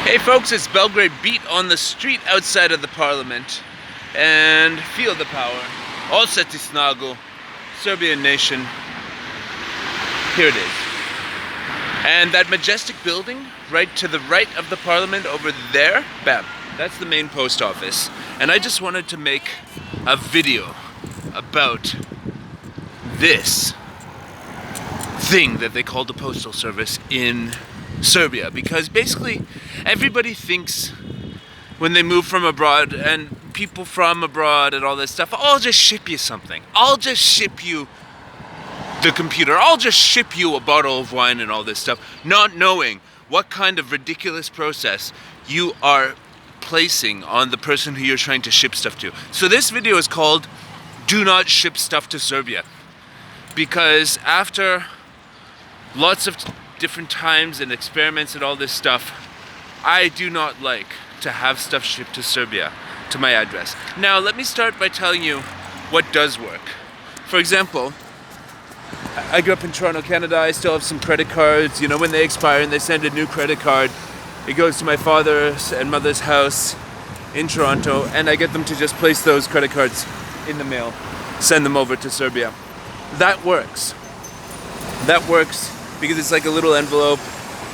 Hey folks, it's Belgrade Beat on the street outside of the Parliament, and feel the power. All set to Snago, Serbian nation. Here it is. And that majestic building right to the right of the Parliament over there, bam, that's the main post office. And I just wanted to make a video about this thing that they call the postal service in Serbia, because basically everybody thinks when they move from abroad, and people from abroad and all this stuff, I'll just ship you something. I'll just ship you the computer. I'll just ship you a bottle of wine and all this stuff, not knowing what kind of ridiculous process you are placing on the person who you're trying to ship stuff to. So this video is called Do Not Ship Stuff to Serbia, because after lots of different times and experiments and all this stuff, I do not like to have stuff shipped to Serbia to my address. Now let me start by telling you what does work. For example, I grew up in Toronto, Canada. I still have some credit cards. You know, when they expire and they send a new credit card, it goes to my father's and mother's house in Toronto, and I get them to just place those credit cards in the mail, send them over to Serbia. That works. That works because it's like a little envelope.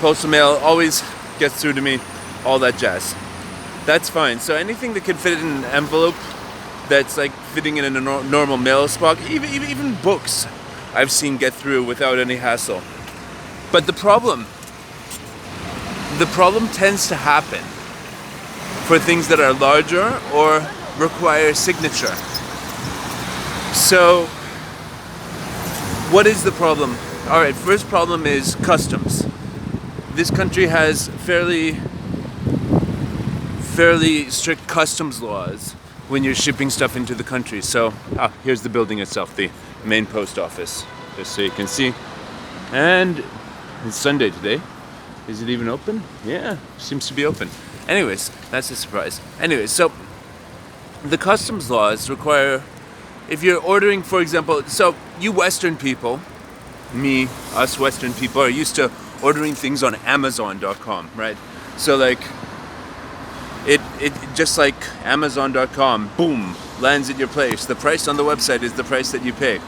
Postal mail always gets through to me, all that jazz. That's fine. So anything that can fit in an envelope that's like fitting in a normal mail spot, even books I've seen get through without any hassle. But the problem tends to happen for things that are larger or require signature. So what is the problem? All right, first problem is customs. This country has fairly strict customs laws when you're shipping stuff into the country. So, here's the building itself, the main post office, just so you can see. And it's Sunday today. Is it even open? Yeah, seems to be open. Anyways, that's a surprise. Anyways, so the customs laws require, if you're ordering, for example, so you Western people, us Western people, are used to ordering things on Amazon.com, right? So like, it just like Amazon.com, boom, lands at your place. The price on the website is the price that you pay.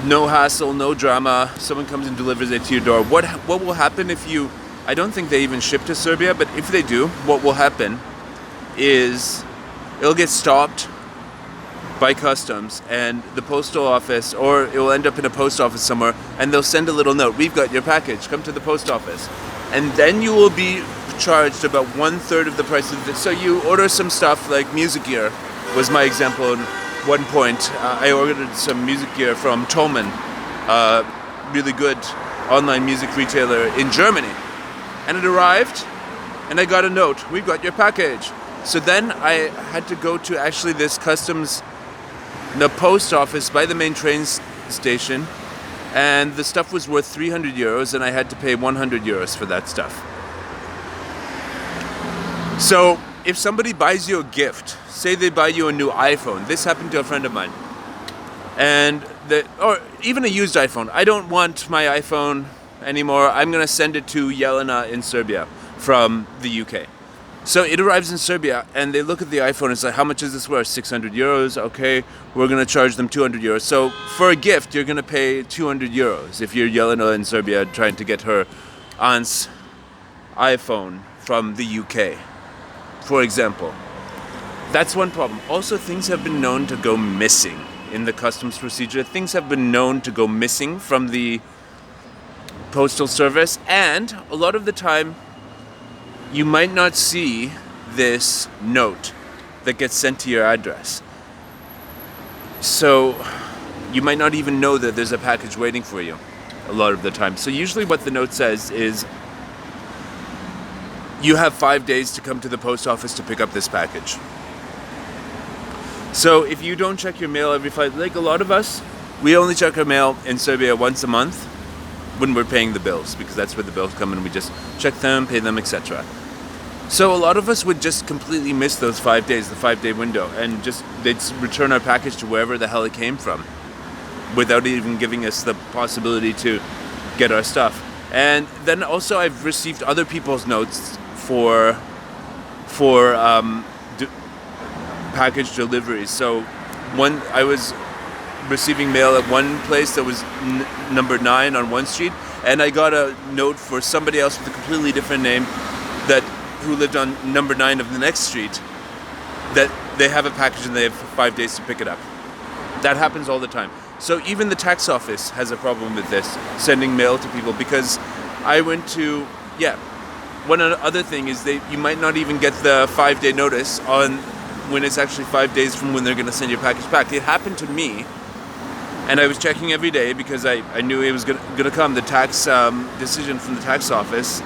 No hassle, no drama. Someone comes and delivers it to your door. What will happen if you, I don't think they even ship to Serbia, but if they do, what will happen is it'll get stopped by customs and the postal office, or it will end up in a post office somewhere, and they'll send a little note, we've got your package, come to the post office. And then you will be charged about 1/3 of the price of this. So you order some stuff like music gear was my example. At one point I ordered some music gear from Tolman, really good online music retailer in Germany, and it arrived and I got a note, we've got your package. So then I had to go to actually this customs, the post office by the main train station, and the stuff was worth 300 euros and I had to pay 100 euros for that stuff. So if somebody buys you a gift, say they buy you a new iPhone, this happened to a friend of mine, and or even a used iPhone, I don't want my iPhone anymore, I'm going to send it to Jelena in Serbia from the UK. So it arrives in Serbia and they look at the iPhone and say, how much is this worth? 600 euros. Okay, we're going to charge them 200 euros. So for a gift, you're going to pay 200 euros if you're Jelena in Serbia trying to get her aunt's iPhone from the UK, for example. That's one problem. Also, things have been known to go missing in the customs procedure. Things have been known to go missing from the postal service, and a lot of the time, you might not see this note that gets sent to your address. So you might not even know that there's a package waiting for you a lot of the time. So usually what the note says is, you have 5 days to come to the post office to pick up this package. So if you don't check your mail every 5, like a lot of us, we only check our mail in Serbia once a month when we're paying the bills, because that's where the bills come and we just check them, pay them, etc. So a lot of us would just completely miss those 5 days, the 5-day window, and they'd return our package to wherever the hell it came from without even giving us the possibility to get our stuff. And then also I've received other people's notes for package deliveries. So I was receiving mail at one place that was number 9 on one street, and I got a note for somebody else with a completely different name who lived on number 9 of the next street, that they have a package and they have 5 days to pick it up. That happens all the time. So even the tax office has a problem with this, sending mail to people, because I went to, one other thing is you might not even get the 5-day notice on when it's actually 5 days from when they're going to send your package back. It happened to me, and I was checking every day because I knew it was going to come, the tax decision from the tax office,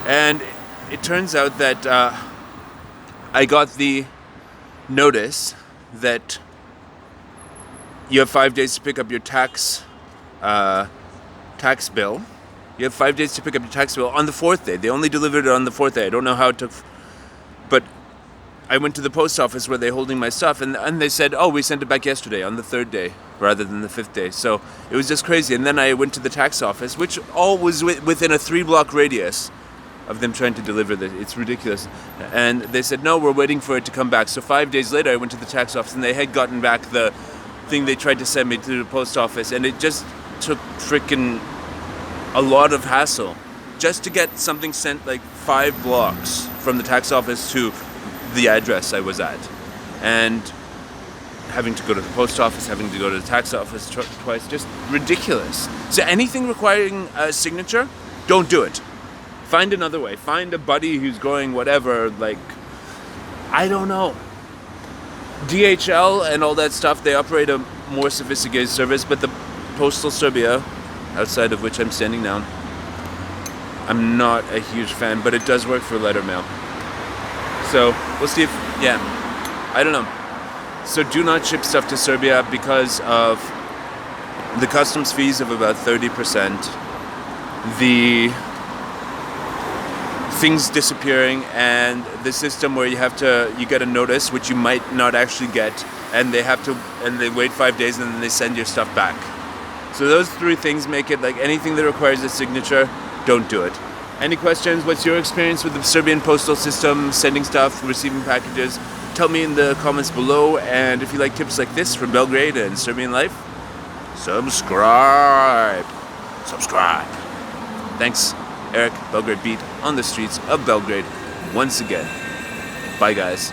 and it turns out that I got the notice that you have 5 days to pick up your tax bill. You have 5 days to pick up your tax bill on the 4th day. They only delivered it on the 4th day. I don't know how it took, but I went to the post office where they're holding my stuff, and they said, oh, we sent it back yesterday on the 3rd day rather than the 5th day. So it was just crazy. And then I went to the tax office, which all was within a 3-block radius of them trying to deliver this. It's ridiculous. And they said, no, we're waiting for it to come back. So 5 days later, I went to the tax office, and they had gotten back the thing they tried to send me to the post office, and it just took freaking a lot of hassle just to get something sent like 5 blocks from the tax office to the address I was at, and having to go to the post office, having to go to the tax office twice, just ridiculous. So anything requiring a signature, don't do it. Find another way. Find a buddy who's going whatever, like, I don't know. DHL and all that stuff, they operate a more sophisticated service, but the Postal Serbia, outside of which I'm standing now, I'm not a huge fan, but it does work for letter mail. So we'll see if, I don't know. So do not ship stuff to Serbia because of the customs fees of about 30%, the things disappearing, and the system where you get a notice which you might not actually get, and they wait 5 days and then they send your stuff back. So those 3 things make it like anything that requires a signature, don't do it. Any questions? What's your experience with the Serbian postal system, sending stuff, receiving packages? Tell me in the comments below, and if you like tips like this from Belgrade and Serbian life, subscribe. Thanks. Eric, Belgrade Beat, on the streets of Belgrade once again. Bye, guys.